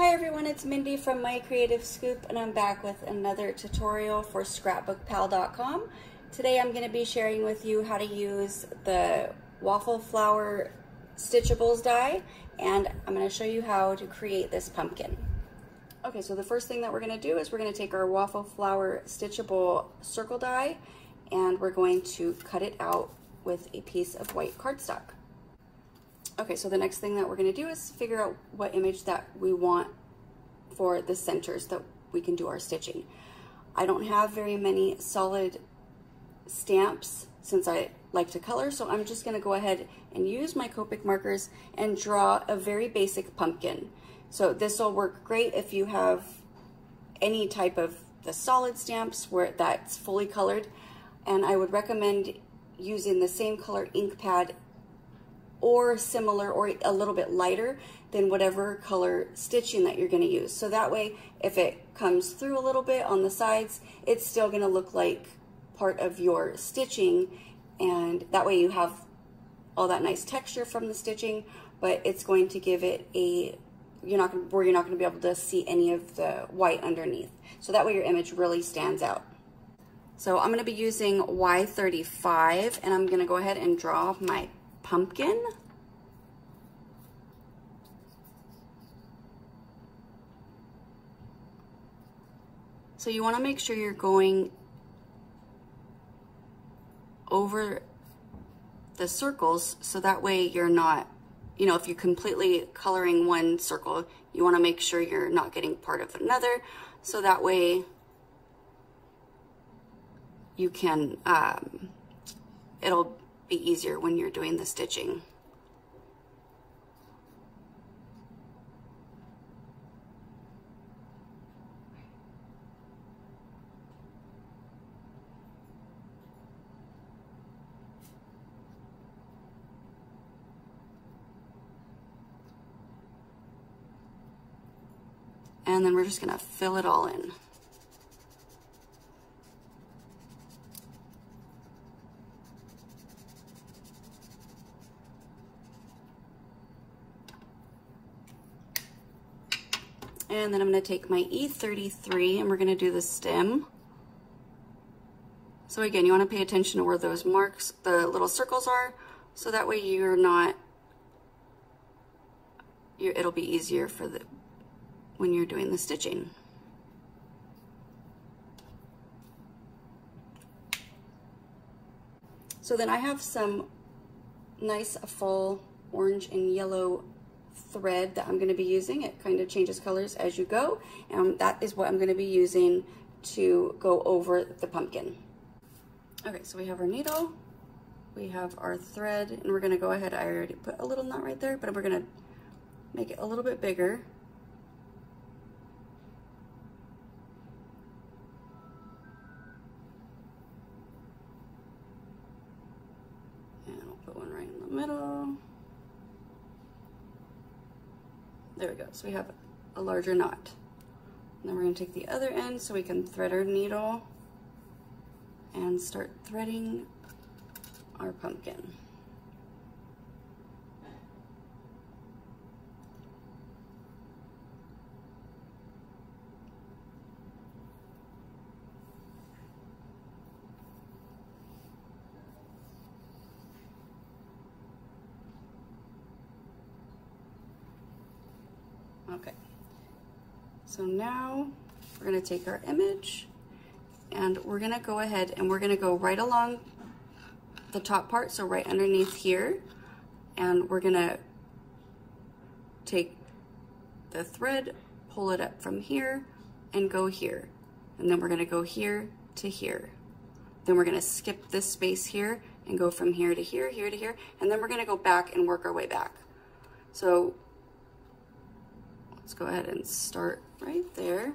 Hi everyone, it's Mindy from My Creative Scoop, and I'm back with another tutorial for scrapbookpal.com. Today I'm going to be sharing with you how to use the waffle flower stitchables die, and I'm going to show you how to create this pumpkin. Okay, so the first thing that we're going to do is we're going to take our waffle flower stitchable circle die and we're going to cut it out with a piece of white cardstock. Okay, so the next thing that we're going to do is figure out what image that we want for the centers that we can do our stitching. I don't have very many solid stamps since I like to color, so I'm just going to go ahead and use my Copic markers and draw a very basic pumpkin. So this will work great if you have any type of the solid stamps where that's fully colored, and I would recommend using the same color ink pad or similar or a little bit lighter than whatever color stitching that you're going to use. So that way, if it comes through a little bit on the sides, it's still going to look like part of your stitching, and that way you have all that nice texture from the stitching, but it's going to give it a, you're not going to be able to see any of the white underneath. So that way your image really stands out. So I'm going to be using Y35, and I'm going to go ahead and draw my pumpkin. So you want to make sure you're going over the circles so that way you're not, you know, if you're completely coloring one circle, you want to make sure you're not getting part of another, so that way you can, it'll be easier when you're doing the stitching. And then we're just going to fill it all in. And then I'm going to take my E33 and we're going to do the stem. So again, you want to pay attention to where those marks, the little circles are, so that way you're not, it'll be easier for the, when you're doing the stitching. So then I have some nice full orange and yellow thread that I'm going to be using. It kind of changes colors as you go, and that is what I'm going to be using to go over the pumpkin. Okay, so we have our needle, we have our thread, and we're going to go ahead, I already put a little knot right there, but we're going to make it a little bit bigger. And I'll put one right in the middle. There we go, so we have a larger knot. And then we're going to take the other end so we can thread our needle and start threading our pumpkin. Okay, so now we're going to take our image and we're going to go ahead and we're going to go right along the top part, so right underneath here, and we're going to take the thread, pull it up from here and go here, and then we're going to go here to here. Then we're going to skip this space here and go from here to here, here to here, and then we're going to go back and work our way back. So let's go ahead and start right there.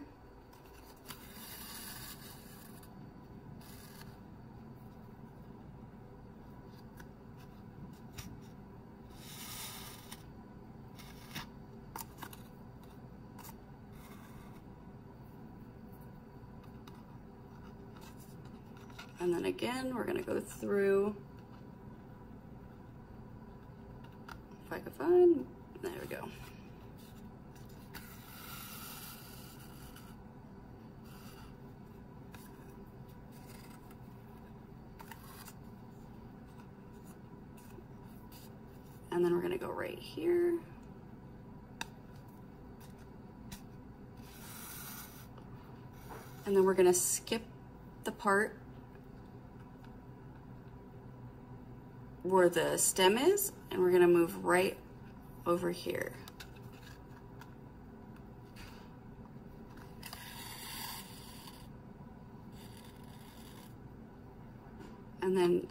And then again, we're going to go through, if I can find, there we go. And then we're gonna go right here. And then we're gonna skip the part where the stem is, and we're gonna move right over here. And then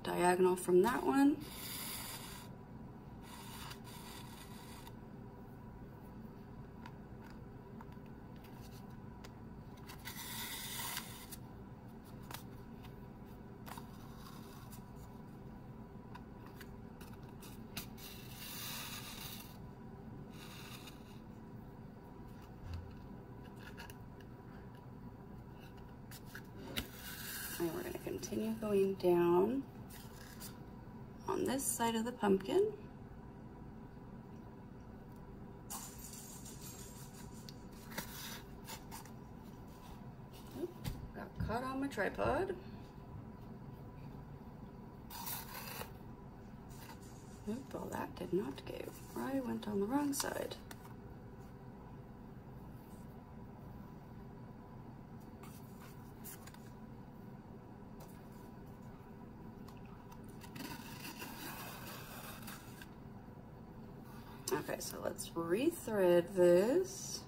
diagonal from that one. And we're going to continue going down on this side of the pumpkin. Oop, got caught on my tripod. Oop, well that did not go. I went on the wrong side. Okay, so let's rethread this.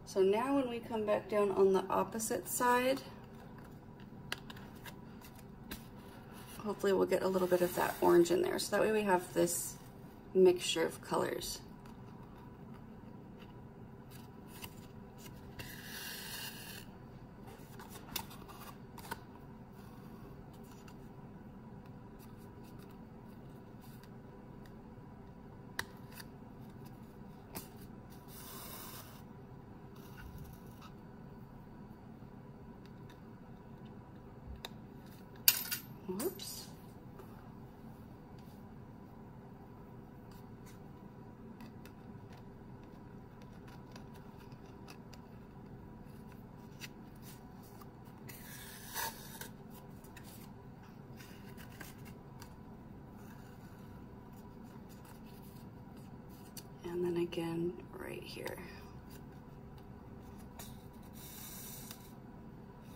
So now when we come back down on the opposite side, hopefully we'll get a little bit of that orange in there. So that way we have this mixture of colors. Whoops. And then again, right here.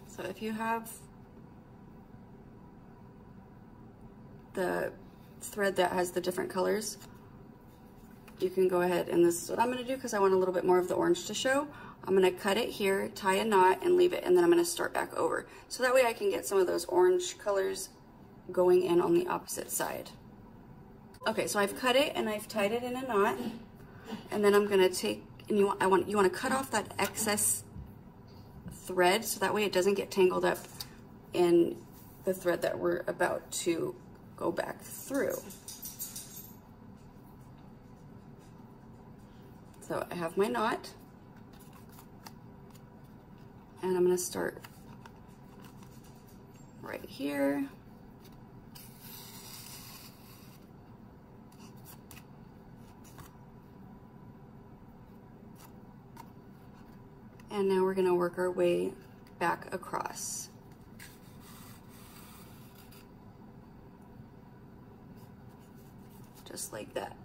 So if you have the thread that has the different colors, you can go ahead, and this is what I'm going to do because I want a little bit more of the orange to show. I'm going to cut it here, tie a knot, and leave it, and then I'm going to start back over. So that way I can get some of those orange colors going in on the opposite side. Okay, so I've cut it and I've tied it in a knot, and then I'm going to take, and you want to cut off that excess thread so that way it doesn't get tangled up in the thread that we're about to go back through. So I have my knot, and I'm going to start right here. And now we're going to work our way back across. Just like that.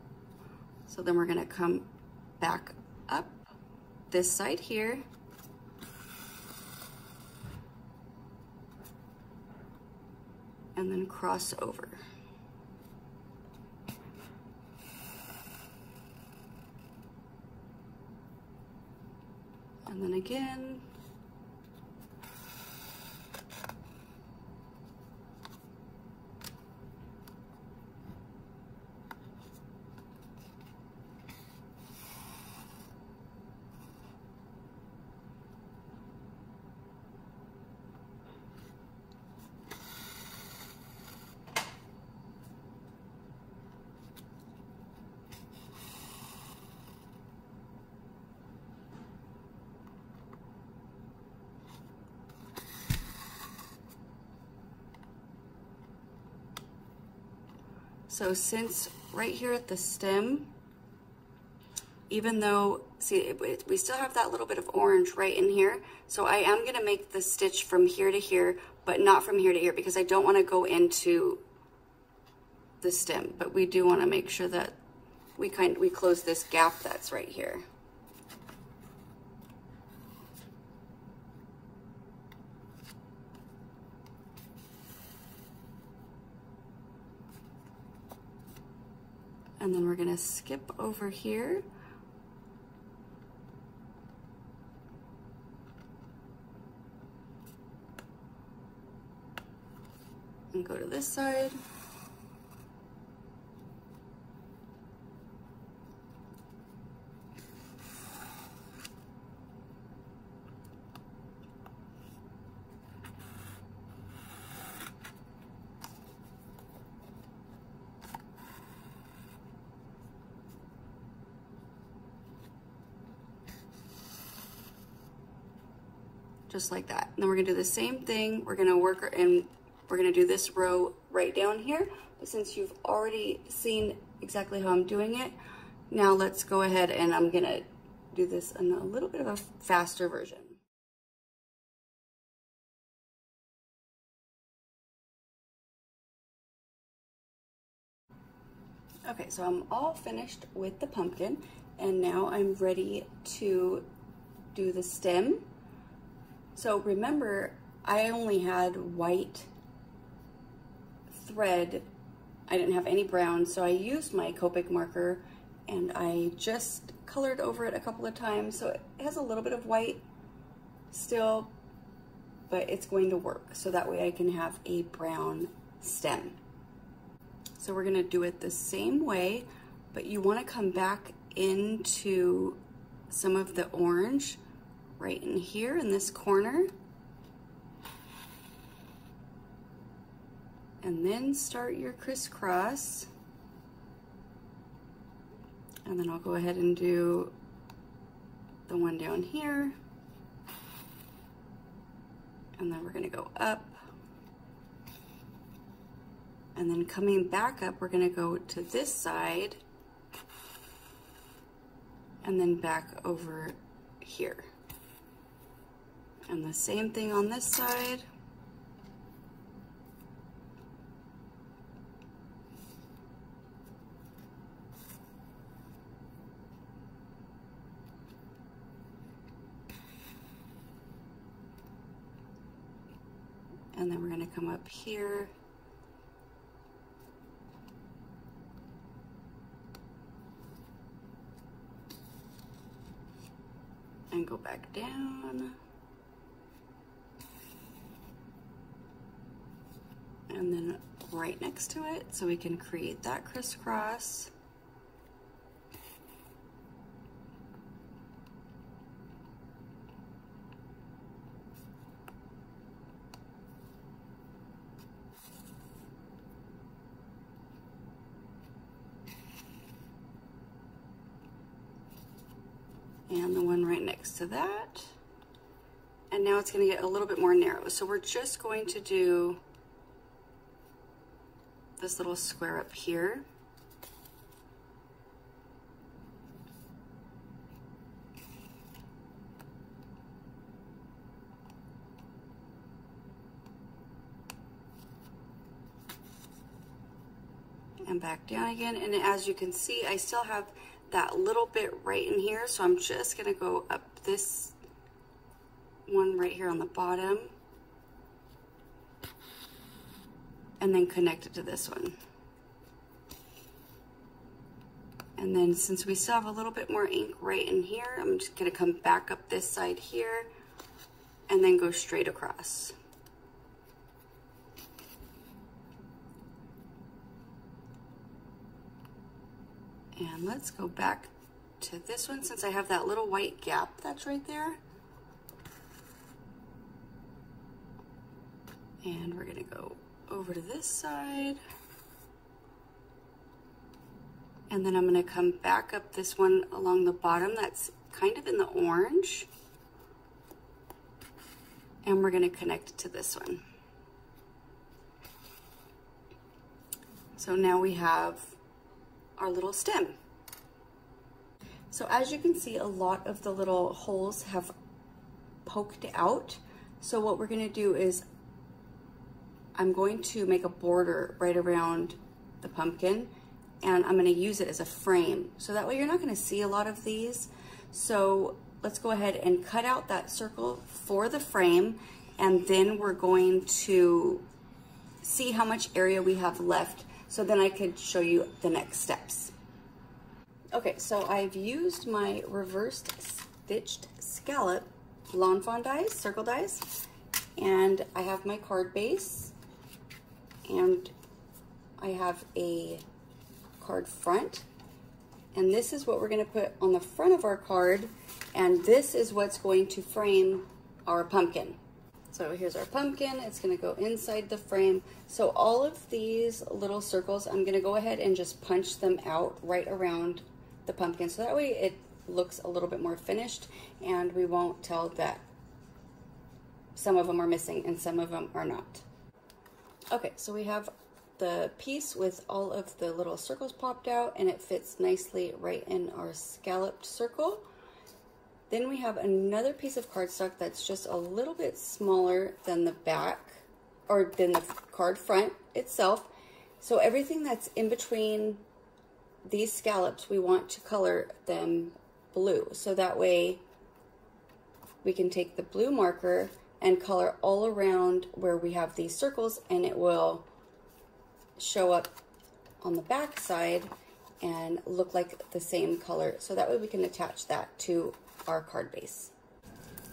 So then we're going to come back up this side here. And then cross over. And then again. So since right here at the stem, even though, see, we still have that little bit of orange right in here. So I am gonna make the stitch from here to here, but not from here to here, because I don't wanna go into the stem, but we do wanna make sure that we close this gap that's right here. And then we're gonna skip over here. And go to this side. Just like that. And then we're gonna do the same thing. We're gonna work, and we're gonna do this row right down here. But since you've already seen exactly how I'm doing it, now let's go ahead and I'm gonna do this in a little bit of a faster version. Okay, so I'm all finished with the pumpkin, and now I'm ready to do the stem. So remember, I only had white thread. I didn't have any brown, so I used my Copic marker and I just colored over it a couple of times. So it has a little bit of white still, but it's going to work. So that way I can have a brown stem. So we're gonna do it the same way, but you wanna come back into some of the orange right in here in this corner. And then start your crisscross. And then I'll go ahead and do the one down here. And then we're gonna go up. And then coming back up, we're gonna go to this side and then back over here. And the same thing on this side. And then we're gonna come up here. And go back down. And then right next to it, so we can create that crisscross. And the one right next to that. And now it's gonna get a little bit more narrow. So we're just going to do this little square up here. And back down again. And as you can see, I still have that little bit right in here. So I'm just gonna go up this one right here on the bottom. And then connect it to this one. And then since we still have a little bit more ink right in here, I'm just gonna come back up this side here and then go straight across. And let's go back to this one since I have that little white gap that's right there. And we're gonna go over to this side. And then I'm gonna come back up this one along the bottom that's kind of in the orange. And we're gonna connect it to this one. So now we have our little stem. So as you can see, a lot of the little holes have poked out. So what we're gonna do is I'm going to make a border right around the pumpkin, and I'm gonna use it as a frame. So that way you're not gonna see a lot of these. So let's go ahead and cut out that circle for the frame, and then we're going to see how much area we have left, so then I could show you the next steps. Okay, so I've used my reversed stitched scallop Lawn Fawn dies, circle dies, and I have my card base, and I have a card front, and this is what we're going to put on the front of our card, and this is what's going to frame our pumpkin. So here's our pumpkin. It's going to go inside the frame. So all of these little circles, I'm going to go ahead and just punch them out right around the pumpkin, so that way it looks a little bit more finished and we won't tell that some of them are missing and some of them are not. Okay, so we have the piece with all of the little circles popped out, and it fits nicely right in our scalloped circle. Then we have another piece of cardstock that's just a little bit smaller than the back, or than the card front itself. So everything that's in between these scallops, we want to color them blue. So that way we can take the blue marker and color all around where we have these circles, and it will show up on the back side and look like the same color. So that way we can attach that to our card base.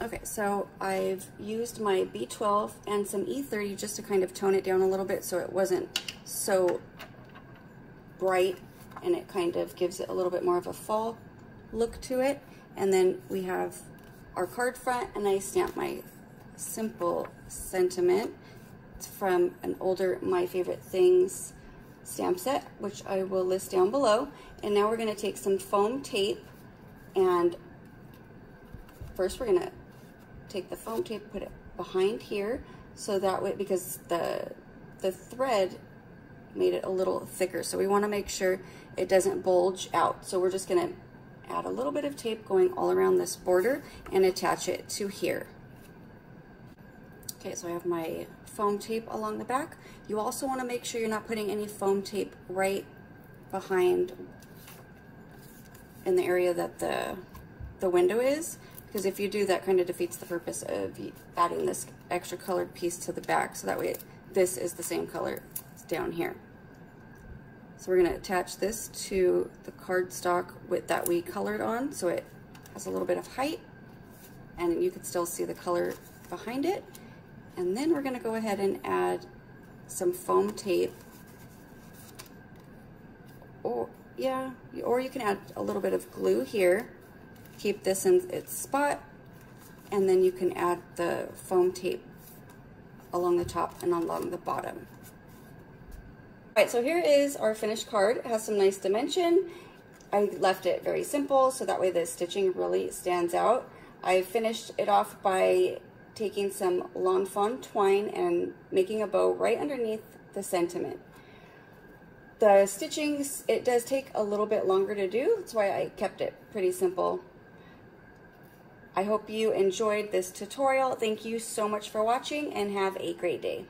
Okay, so I've used my B12 and some E30 just to kind of tone it down a little bit so it wasn't so bright, and it kind of gives it a little bit more of a fall look to it. And then we have our card front, and I stamped my simple sentiment. It's from an older My Favorite Things stamp set, which I will list down below. And now we're going to take some foam tape, and first we're going to take the foam tape, put it behind here, so that way, because the thread made it a little thicker, so we want to make sure it doesn't bulge out. So we're just going to add a little bit of tape going all around this border and attach it to here. Okay, so I have my foam tape along the back. You also want to make sure you're not putting any foam tape right behind in the area that the window is, because if you do, that kind of defeats the purpose of adding this extra colored piece to the back. So that way this is the same color down here. So we're going to attach this to the cardstock that we colored on, so it has a little bit of height and you can still see the color behind it. And then we're going to go ahead and add some foam tape, or you can add a little bit of glue here, keep this in its spot, and then you can add the foam tape along the top and along the bottom. All right, so here is our finished card. It has some nice dimension. I left it very simple, so that way the stitching really stands out. I finished it off by taking some Lawn Fawn twine and making a bow right underneath the sentiment. The stitching, it does take a little bit longer to do. That's why I kept it pretty simple. I hope you enjoyed this tutorial. Thank you so much for watching, and have a great day.